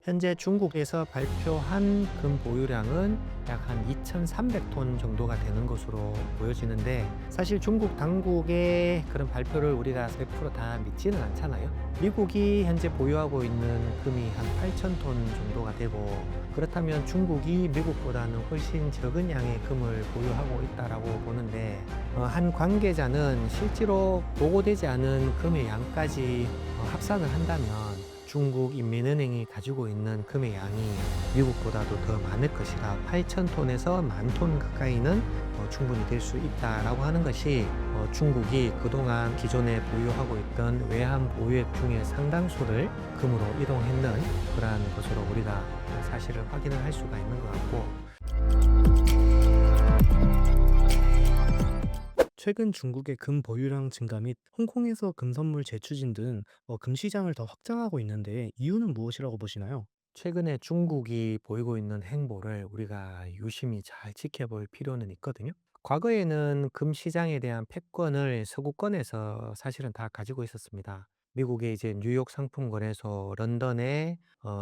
현재 중국에서 발표한 금 보유량은 약 한 2,300톤 정도가 되는 것으로 보여지는데, 사실 중국 당국의 그런 발표를 우리가 100%다 믿지는 않잖아요. 미국이 현재 보유하고 있는 금이 한 8,000톤 정도가 되고, 그렇다면 중국이 미국보다는 훨씬 적은 양의 금을 보유하고 있다라고 보는데, 한 관계자는 실제로 보고되지 않은 금의 양까지 합산을 한다면 중국 인민은행이 가지고 있는 금의 양이 미국보다도 더 많을 것이다. 8,000톤에서 10,000톤 가까이는 충분히 될 수 있다라고 하는 것이, 중국이 그동안 기존에 보유하고 있던 외환 보유액 중에 상당수를 금으로 이동했는 그러한 것으로 우리가 사실을 확인을 할 수가 있는 것 같고, 최근 중국의 금 보유량 증가 및 홍콩에서 금 선물 재추진 등 금 시장을 더 확장하고 있는데 이유는 무엇이라고 보시나요? 최근에 중국이 보이고 있는 행보를 우리가 유심히 잘 지켜볼 필요는 있거든요. 과거에는 금 시장에 대한 패권을 서구권에서 사실은 다 가지고 있었습니다. 미국의 이제 뉴욕 상품거래소, 런던의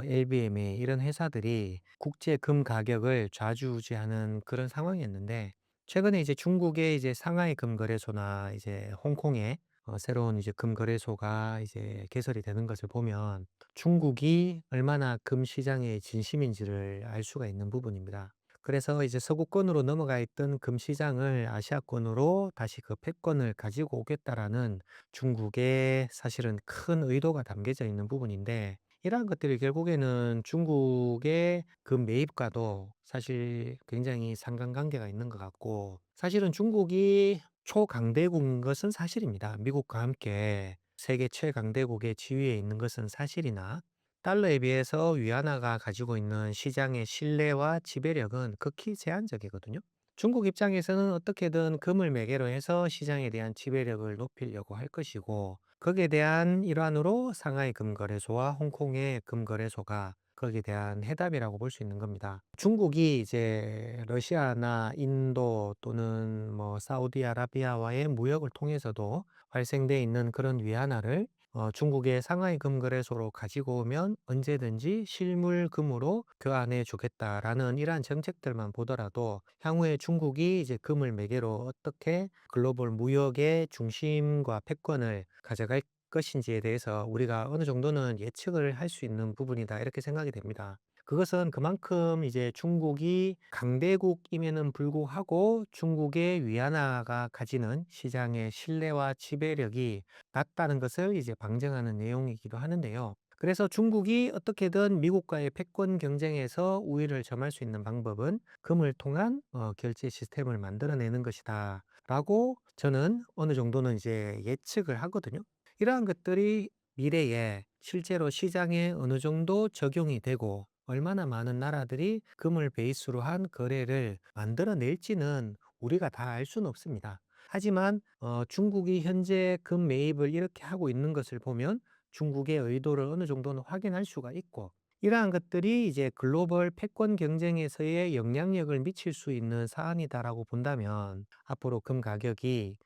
LBMA 이런 회사들이 국제 금 가격을 좌지우지하는 그런 상황이었는데, 최근에 이제 중국의 이제 상하이 금거래소나 이제 홍콩의 새로운 이제 금거래소가 이제 개설이 되는 것을 보면 중국이 얼마나 금 시장의 진심인지를 알 수가 있는 부분입니다. 그래서 이제 서구권으로 넘어가 있던 금 시장을 아시아권으로 다시 그 패권을 가지고 오겠다라는 중국의 사실은 큰 의도가 담겨져 있는 부분인데, 이러한 것들이 결국에는 중국의 금 매입과도 사실 굉장히 상관관계가 있는 것 같고, 사실은 중국이 초강대국인 것은 사실입니다. 미국과 함께 세계 최강대국의 지위에 있는 것은 사실이나, 달러에 비해서 위안화가 가지고 있는 시장의 신뢰와 지배력은 극히 제한적이거든요. 중국 입장에서는 어떻게든 금을 매개로 해서 시장에 대한 지배력을 높이려고 할 것이고, 거기에 대한 일환으로 상하이 금거래소와 홍콩의 금거래소가 거기에 대한 해답이라고 볼 수 있는 겁니다. 중국이 이제 러시아나 인도 또는 뭐 사우디아라비아와의 무역을 통해서도 발생돼 있는 그런 위안화를 중국의 상하이 금거래소로 가지고 오면 언제든지 실물금으로 교환해 주겠다라는 이러한 정책들만 보더라도, 향후에 중국이 이제 금을 매개로 어떻게 글로벌 무역의 중심과 패권을 가져갈 것인지에 대해서 우리가 어느 정도는 예측을 할 수 있는 부분이다, 이렇게 생각이 됩니다. 그것은 그만큼 이제 중국이 강대국임에는 불구하고 중국의 위안화가 가지는 시장의 신뢰와 지배력이 낮다는 것을 이제 방증하는 내용이기도 하는데요. 그래서 중국이 어떻게든 미국과의 패권 경쟁에서 우위를 점할 수 있는 방법은 금을 통한 결제 시스템을 만들어내는 것이다, 라고 저는 어느 정도는 이제 예측을 하거든요. 이러한 것들이 미래에 실제로 시장에 어느 정도 적용이 되고, 얼마나 많은 나라들이 금을 베이스로 한 거래를 만들어낼지는 우리가 다 알 수는 없습니다. 하지만 중국이 현재 금 매입을 이렇게 하고 있는 것을 보면 중국의 의도를 어느 정도는 확인할 수가 있고, 이러한 것들이 이제 글로벌 패권 경쟁에서의 영향력을 미칠 수 있는 사안이다라고 본다면, 앞으로 금 가격이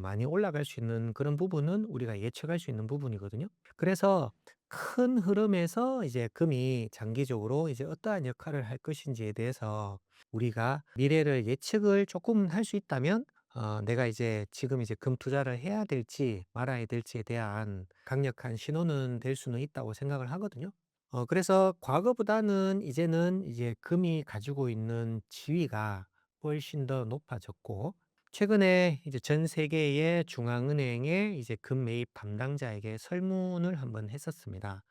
많이 올라갈 수 있는 그런 부분은 우리가 예측할 수 있는 부분이거든요. 그래서 큰 흐름에서 이제 금이 장기적으로 이제 어떠한 역할을 할 것인지에 대해서 우리가 미래를 예측을 조금 할 수 있다면, 내가 이제 지금 이제 금 투자를 해야 될지 말아야 될지에 대한 강력한 신호는 될 수는 있다고 생각을 하거든요. 그래서 과거보다는 이제는 이제 금이 가지고 있는 지위가 훨씬 더 높아졌고, 최근에 이제 전 세계의 중앙은행의 이제 금 매입 담당자에게 설문을 한번 했었습니다.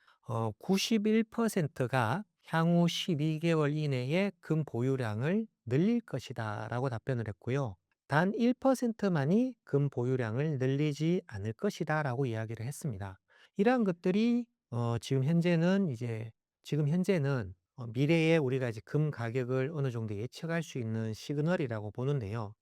91%가 향후 12개월 이내에 금 보유량을 늘릴 것이다라고 답변을 했고요. 단 1%만이 금 보유량을 늘리지 않을 것이다라고 이야기를 했습니다. 이러한 것들이 지금 현재는 미래에 우리가 이제 금 가격을 어느 정도 예측할 수 있는 시그널이라고 보는데요.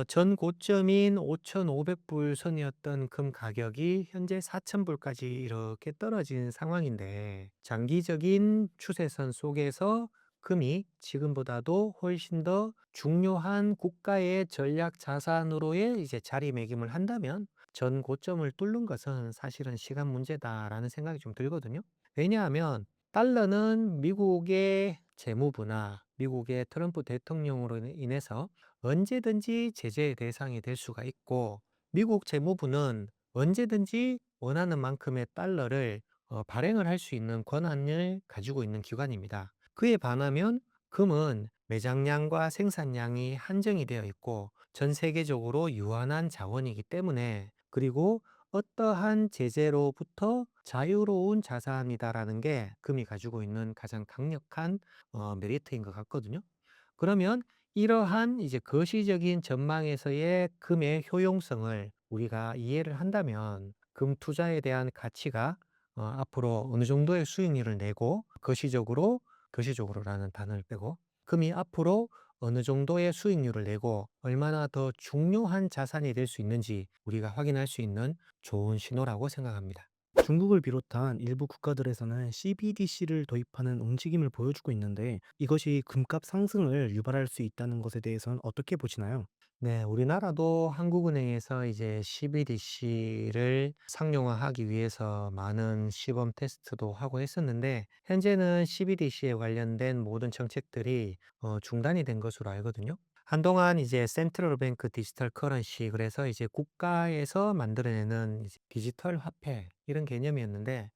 전 고점인 5,500불 선이었던 금 가격이 현재 4,000불까지 이렇게 떨어진 상황인데, 장기적인 추세선 속에서 금이 지금보다도 훨씬 더 중요한 국가의 전략 자산으로의 이제 자리매김을 한다면 전 고점을 뚫는 것은 사실은 시간 문제다라는 생각이 좀 들거든요. 왜냐하면 달러는 미국의 재무부나 미국의 트럼프 대통령으로 인해서 언제든지 제재의 대상이 될 수가 있고, 미국 재무부는 언제든지 원하는 만큼의 달러를 발행을 할 수 있는 권한을 가지고 있는 기관입니다. 그에 반하면 금은 매장량과 생산량이 한정이 되어 있고 전 세계적으로 유한한 자원이기 때문에, 그리고 어떠한 제재로부터 자유로운 자산이다라는 게 금이 가지고 있는 가장 강력한 메리트인 것 같거든요. 그러면 이러한 이제 거시적인 전망에서의 금의 효용성을 우리가 이해를 한다면 금 투자에 대한 가치가 앞으로 어느 정도의 수익률을 내고, 거시적으로라는 단어를 빼고 금이 앞으로 어느 정도의 수익률을 내고 얼마나 더 중요한 자산이 될 수 있는지 우리가 확인할 수 있는 좋은 신호라고 생각합니다. 중국을 비롯한 일부 국가들에서는 CBDC를 도입하는 움직임을 보여주고 있는데 이것이 금값 상승을 유발할 수 있다는 것에 대해서는 어떻게 보시나요? 네, 우리나라도 한국은행에서 이제 CBDC를 상용화하기 위해서 많은 시범 테스트도 하고 했었는데, 현재는 CBDC에 관련된 모든 정책들이 중단이 된 것으로 알거든요. 한동안 이제 센트럴 뱅크 디지털 커런시, 그래서 이제 국가에서 만들어내는 이제 디지털 화폐 이런 개념이었는데,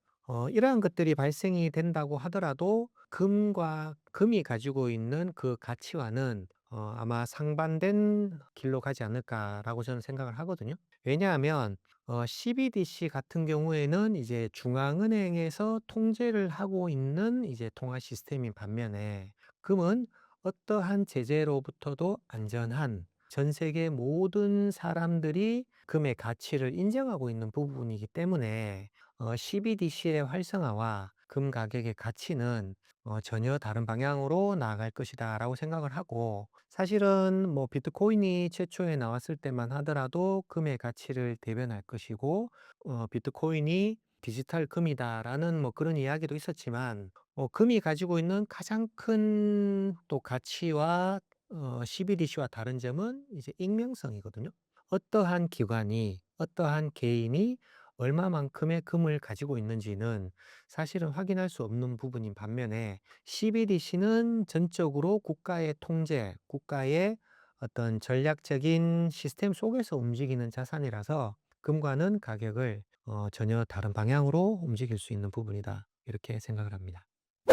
이러한 것들이 발생이 된다고 하더라도 금이 가지고 있는 그 가치와는 아마 상반된 길로 가지 않을까라고 저는 생각을 하거든요. 왜냐하면 CBDC 같은 경우에는 이제 중앙은행에서 통제를 하고 있는 이제 통화 시스템인 반면에, 금은 어떠한 제재로부터도 안전한, 전 세계 모든 사람들이 금의 가치를 인정하고 있는 부분이기 때문에 CBDC의 활성화와 금 가격의 가치는 전혀 다른 방향으로 나아갈 것이다라고 생각을 하고, 사실은 뭐 비트코인이 최초에 나왔을 때만 하더라도 금의 가치를 대변할 것이고 비트코인이 디지털 금이다라는 뭐 그런 이야기도 있었지만, 금이 가지고 있는 가장 큰 또 가치와 CBDC와 다른 점은 이제 익명성이거든요. 어떠한 기관이, 어떠한 개인이 얼마만큼의 금을 가지고 있는지는 사실은 확인할 수 없는 부분인 반면에, CBDC는 전적으로 국가의 통제, 국가의 어떤 전략적인 시스템 속에서 움직이는 자산이라서 금과는 가격을 전혀 다른 방향으로 움직일 수 있는 부분이다, 이렇게 생각을 합니다.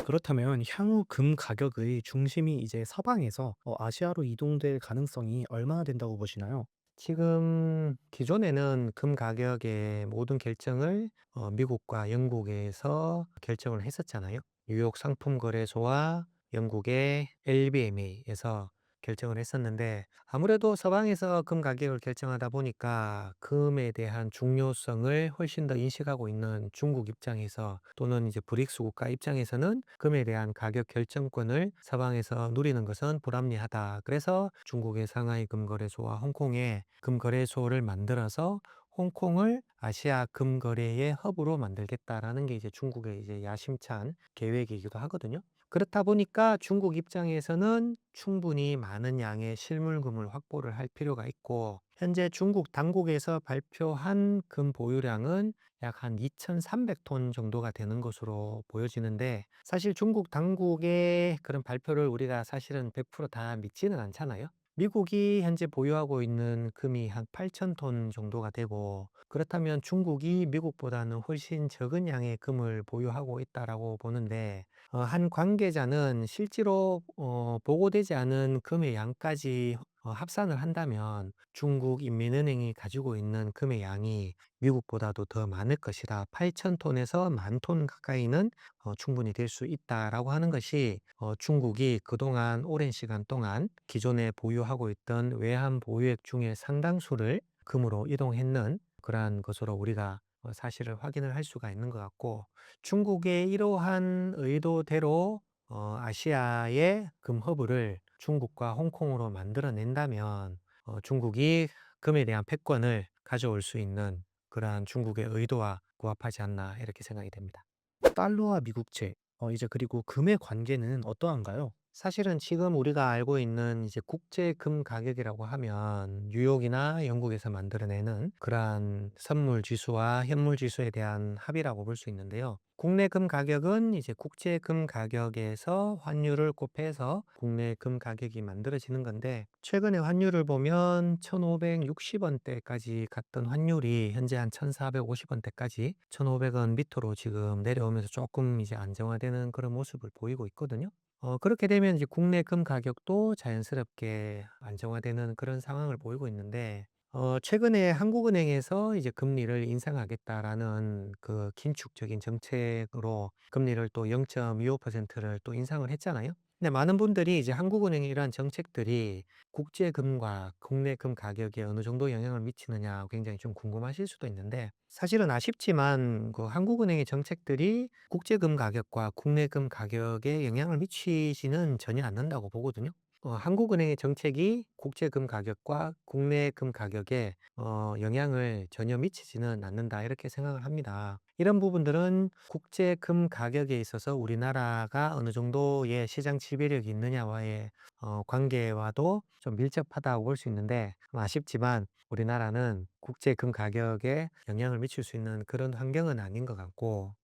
그렇다면 향후 금 가격의 중심이 이제 서방에서 아시아로 이동될 가능성이 얼마나 된다고 보시나요? 지금 기존에는 금 가격의 모든 결정을 미국과 영국에서 결정을 했었잖아요. 뉴욕 상품거래소와 영국의 LBMA에서 결정을 했었는데, 아무래도 서방에서 금 가격을 결정하다 보니까 금에 대한 중요성을 훨씬 더 인식하고 있는 중국 입장에서, 또는 이제 브릭스 국가 입장에서는 금에 대한 가격 결정권을 서방에서 누리는 것은 불합리하다. 그래서 중국의 상하이 금거래소와 홍콩에 금거래소를 만들어서 홍콩을 아시아 금거래의 허브로 만들겠다라는 게 이제 중국의 이제 야심찬 계획이기도 하거든요. 그렇다 보니까 중국 입장에서는 충분히 많은 양의 실물금을 확보를 할 필요가 있고, 현재 중국 당국에서 발표한 금 보유량은 약 한 2,300톤 정도가 되는 것으로 보여지는데, 사실 중국 당국의 그런 발표를 우리가 사실은 100%다 믿지는 않잖아요. 미국이 현재 보유하고 있는 금이 한 8,000톤 정도가 되고, 그렇다면 중국이 미국보다는 훨씬 적은 양의 금을 보유하고 있다라고 보는데, 한 관계자는 실제로 보고되지 않은 금의 양까지 합산을 한다면 중국 인민은행이 가지고 있는 금의 양이 미국보다도 더 많을 것이다. 8,000톤에서 10,000톤 가까이는 충분히 될 수 있다라고 하는 것이, 중국이 그동안 오랜 시간 동안 기존에 보유하고 있던 외환 보유액 중에 상당수를 금으로 이동했는 그러한 것으로 우리가 사실을 확인을 할 수가 있는 것 같고, 중국의 이러한 의도대로 아시아의 금 허브를 중국과 홍콩으로 만들어낸다면 중국이 금에 대한 패권을 가져올 수 있는 그러한 중국의 의도와 부합하지 않나, 이렇게 생각이 됩니다. 달러와 미국채, 이제 그리고 금의 관계는 어떠한가요? 사실은 지금 우리가 알고 있는 이제 국제 금 가격이라고 하면 뉴욕이나 영국에서 만들어내는 그러한 선물 지수와 현물 지수에 대한 합이라고 볼 수 있는데요. 국내 금 가격은 이제 국제 금 가격에서 환율을 곱해서 국내 금 가격이 만들어지는 건데, 최근에 환율을 보면 1,560원대까지 갔던 환율이 현재 한 1,450원대까지 1,500원 밑으로 지금 내려오면서 조금 이제 안정화되는 그런 모습을 보이고 있거든요. 그렇게 되면 이제 국내 금 가격도 자연스럽게 안정화되는 그런 상황을 보이고 있는데, 최근에 한국은행에서 이제 금리를 인상하겠다라는 그 긴축적인 정책으로 금리를 또 0.25%를 또 인상을 했잖아요. 근데 많은 분들이 이제 한국은행의 이러한 정책들이 국제 금과 국내 금 가격에 어느 정도 영향을 미치느냐 굉장히 좀 궁금하실 수도 있는데, 사실은 아쉽지만 그 한국은행의 정책들이 국제 금 가격과 국내 금 가격에 영향을 미치지는 전혀 않는다고 보거든요. 한국은행의 정책이 국제 금 가격과 국내 금 가격에 영향을 전혀 미치지는 않는다, 이렇게 생각을 합니다. 이런 부분들은 국제 금 가격에 있어서 우리나라가 어느 정도의 시장 지배력이 있느냐와의 관계와도 좀 밀접하다고 볼 수 있는데, 아쉽지만 우리나라는 국제 금 가격에 영향을 미칠 수 있는 그런 환경은 아닌 것 같고,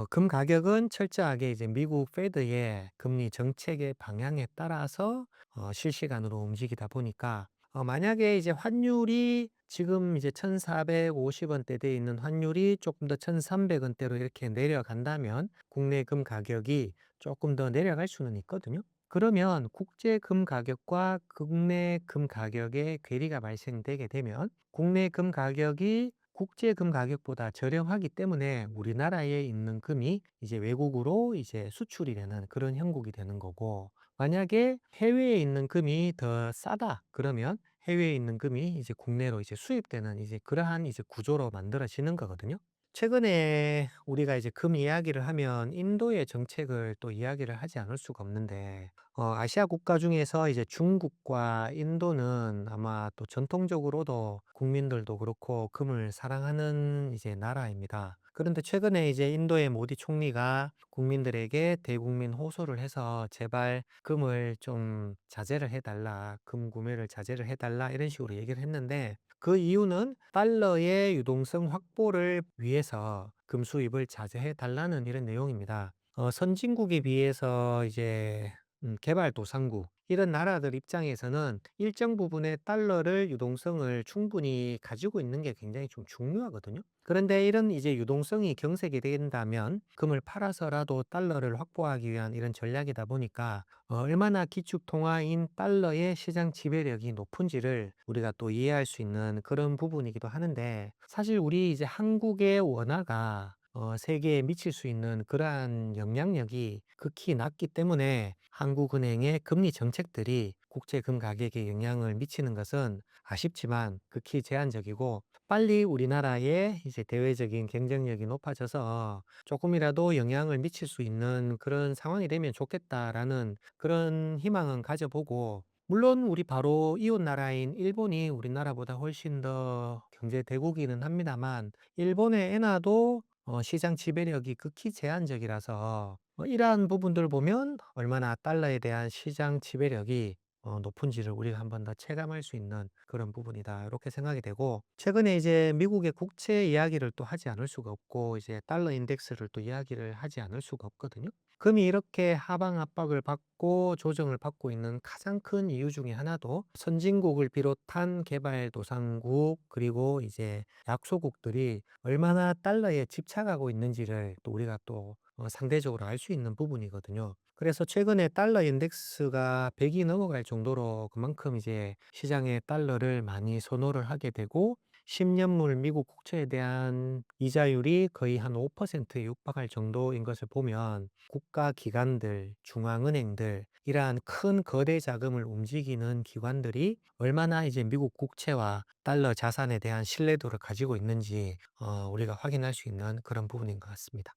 금 가격은 철저하게 이제 미국 페드의 금리 정책의 방향에 따라서 실시간으로 움직이다 보니까, 만약에 이제 환율이 지금 이제 1,450원대 돼 있는 환율이 조금 더 1,300원대로 이렇게 내려간다면 국내 금 가격이 조금 더 내려갈 수는 있거든요. 그러면 국제 금 가격과 국내 금 가격의 괴리가 발생되게 되면 국내 금 가격이 국제 금 가격보다 저렴하기 때문에 우리나라에 있는 금이 이제 외국으로 이제 수출이 되는 그런 형국이 되는 거고, 만약에 해외에 있는 금이 더 싸다 그러면 해외에 있는 금이 이제 국내로 이제 수입되는 이제 그러한 이제 구조로 만들어지는 거거든요. 최근에 우리가 이제 금 이야기를 하면 인도의 정책을 또 이야기를 하지 않을 수가 없는데, 아시아 국가 중에서 이제 중국과 인도는 아마 또 전통적으로도 국민들도 그렇고 금을 사랑하는 이제 나라입니다. 그런데 최근에 이제 인도의 모디 총리가 국민들에게 대국민 호소를 해서 제발 금을 좀 자제를 해달라, 금 구매를 자제를 해달라, 이런 식으로 얘기를 했는데, 그 이유는 달러의 유동성 확보를 위해서 금 수입을 자제해 달라는 이런 내용입니다. 선진국에 비해서 이제 개발도상국 이런 나라들 입장에서는 일정 부분의 달러를 유동성을 충분히 가지고 있는 게 굉장히 좀 중요하거든요. 그런데 이런 이제 유동성이 경색이 된다면 금을 팔아서라도 달러를 확보하기 위한 이런 전략이다 보니까, 얼마나 기축 통화인 달러의 시장 지배력이 높은지를 우리가 또 이해할 수 있는 그런 부분이기도 하는데, 사실 우리 이제 한국의 원화가 세계에 미칠 수 있는 그러한 영향력이 극히 낮기 때문에 한국은행의 금리 정책들이 국제 금 가격에 영향을 미치는 것은 아쉽지만 극히 제한적이고, 빨리 우리나라의 이제 대외적인 경쟁력이 높아져서 조금이라도 영향을 미칠 수 있는 그런 상황이 되면 좋겠다라는 그런 희망은 가져보고, 물론 우리 바로 이웃 나라인 일본이 우리나라보다 훨씬 더 경제 대국이기는 합니다만, 일본의 엔화도 시장 지배력이 극히 제한적이라서 이러한 부분들을 보면 얼마나 달러에 대한 시장 지배력이 높은지를 우리가 한 번 더 체감할 수 있는 그런 부분이다, 이렇게 생각이 되고, 최근에 이제 미국의 국채 이야기를 또 하지 않을 수가 없고 이제 달러 인덱스를 또 이야기를 하지 않을 수가 없거든요. 금이 이렇게 하방 압박을 받고 조정을 받고 있는 가장 큰 이유 중에 하나도 선진국을 비롯한 개발도상국 그리고 이제 약소국들이 얼마나 달러에 집착하고 있는지를 또 우리가 또 상대적으로 알 수 있는 부분이거든요. 그래서 최근에 달러 인덱스가 100이 넘어갈 정도로 그만큼 이제 시장에 달러를 많이 선호를 하게 되고, 10년물 미국 국채에 대한 이자율이 거의 한 5%에 육박할 정도인 것을 보면, 국가 기관들, 중앙은행들, 이러한 큰 거대 자금을 움직이는 기관들이 얼마나 이제 미국 국채와 달러 자산에 대한 신뢰도를 가지고 있는지 우리가 확인할 수 있는 그런 부분인 것 같습니다.